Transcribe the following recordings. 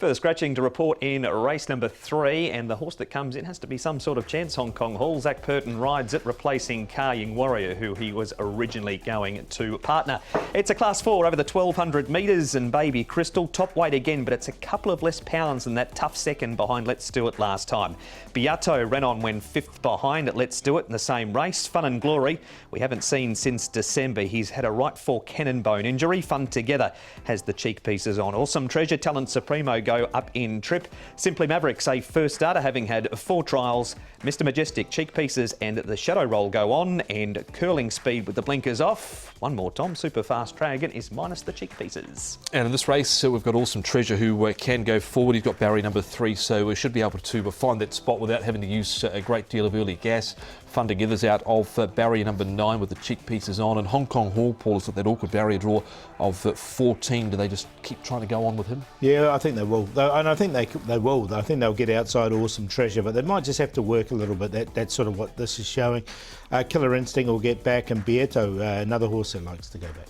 Further scratching to report in race number 3, and the horse that comes in has to be some sort of chance. Hong Kong Hall, Zach Purton rides it, replacing Carrying Warrior, who he was originally going to partner. It's a Class 4 over the 1200 metres, and Baby Crystal top weight again, but it's a couple of less pounds than that tough second behind Let's Do It last time. Beato ran on when 5th behind at Let's Do It in the same race. Fun and Glory we haven't seen since December. He's had a right fore cannon bone injury. Fun Together has the cheek pieces on. Awesome Treasure, Talent Supremo go up in trip. Simply Mavericks a first starter, having had 4 trials. Mr Majestic, cheek pieces and the Shadow Roll go on, and Curling Speed with the blinkers off. One more, Tom. Super Fast Dragon is minus the cheek pieces. And in this race, we've got Awesome Treasure who can go forward. He's got barrier number 3, so we should be able to find that spot without having to use a great deal of early gas. Fun Together's out of barrier number 9 with the cheek pieces on, and Hong Kong Hall, Paul, has got that awkward barrier draw of 14. Do they just keep trying to go on with him? Yeah, I think they will. And I think they will. I think they'll get outside Awesome Treasure, but they might just have to work a little bit. That's sort of what this is showing. Killer Instinct will get back, and Beato, another horse that likes to go back.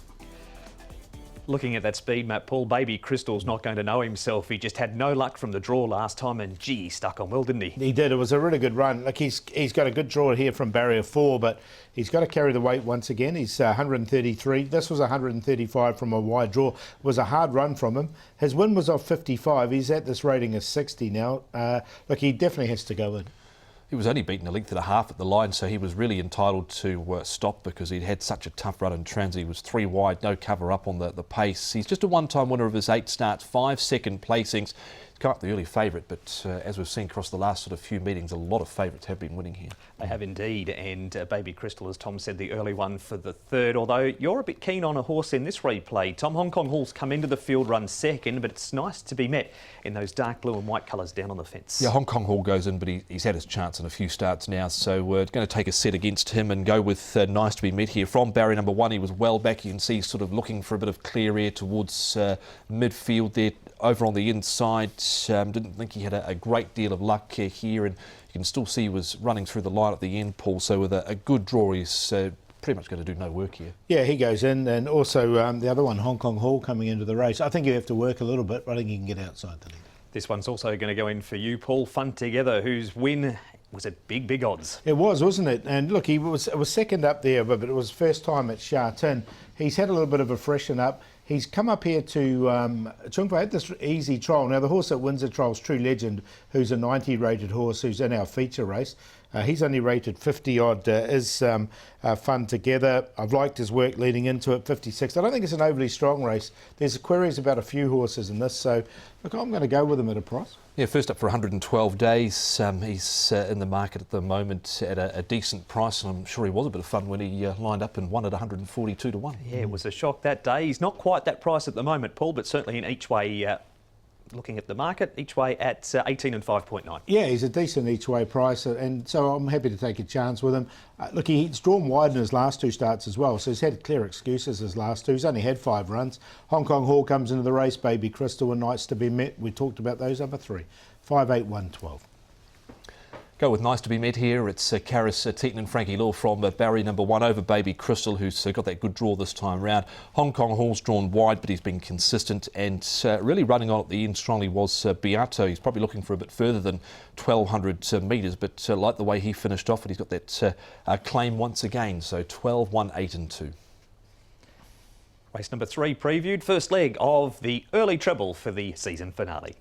Looking at that speed map, Paul, Baby Crystal's not going to know himself. He just had no luck from the draw last time, and gee, he stuck on well, didn't he? He did. It was a really good run. Like he's got a good draw here from barrier 4, but he's got to carry the weight once again. He's 133. This was 135 from a wide draw. It was a hard run from him. His win was off 55. He's at this rating of 60 now. Look, he definitely has to go in. He was only beaten a length and a half at the line, so he was really entitled to stop because he'd had such a tough run in transit. He was 3 wide, no cover up on the pace. He's just a one-time winner of his 8 starts, 5 second placings. He's come up the early favourite, but as we've seen across the last sort of few meetings, a lot of favourites have been winning here. They have indeed, and Baby Crystal, as Tom said, the early one for the 3rd, although you're a bit keen on a horse in this replay. Tom, Hong Kong Hall's come into the field run 2nd, but it's nice to be met in those dark blue and white colours down on the fence. Yeah, Hong Kong Hall goes in, but he's had his chance in a few starts now, so we're going to take a set against him and go with Nice to be Met here. From barrier number 1, he was well back. You can see sort of looking for a bit of clear air towards midfield there. Over on the inside, didn't think he had a great deal of luck here, and you can still see he was running through the line at the end, Paul, so with a good draw he's pretty much going to do no work here. Yeah, he goes in, and also the other one, Hong Kong Hall, coming into the race. I think you have to work a little bit, but I think you can get outside the lead. This one's also going to go in for you, Paul. Fun Together, whose win was at big odds. It was, wasn't it? And look, it was 2nd up there, but it was first time at Sha Tin. He's had a little bit of a freshen up. He's come up here to Chungpa, had this easy trial. Now, the horse that wins the trial is True Legend, who's a 90 rated horse who's in our feature race. He's only rated 50 odd, is Fun Together. I've liked his work leading into it, 56. I don't think it's an overly strong race. There's queries about a few horses in this, so look, I'm going to go with him at a price. Yeah, first up for 112 days. He's in the market at the moment at a decent price, and I'm sure he was a bit of fun when he lined up and won at 142 to 1. Yeah, it was a shock that day. He's not quite that price at the moment, Paul, but certainly in each way, looking at the market, each way at 18 and 5.9. Yeah, he's a decent each way price, and so I'm happy to take a chance with him. Look, he's drawn wide in his last 2 starts as well, so he's had clear excuses his last 2. He's only had 5 runs. Hong Kong Hall comes into the race, Baby Crystal and Nice to be Met. We talked about those other 3. 5, 8, 1, 12. Go with Nice to be Met here. It's Karis Teaton and Frankie Law from barrier number 1 over Baby Crystal, who's got that good draw this time round. Hong Kong Hall's drawn wide, but he's been consistent, and really running on at the end strongly was Beato. He's probably looking for a bit further than 1,200 metres, but like the way he finished off, and he's got that claim once again. So 12, 1, 8 and 2. Race number 3 previewed, first leg of the early treble for the season finale.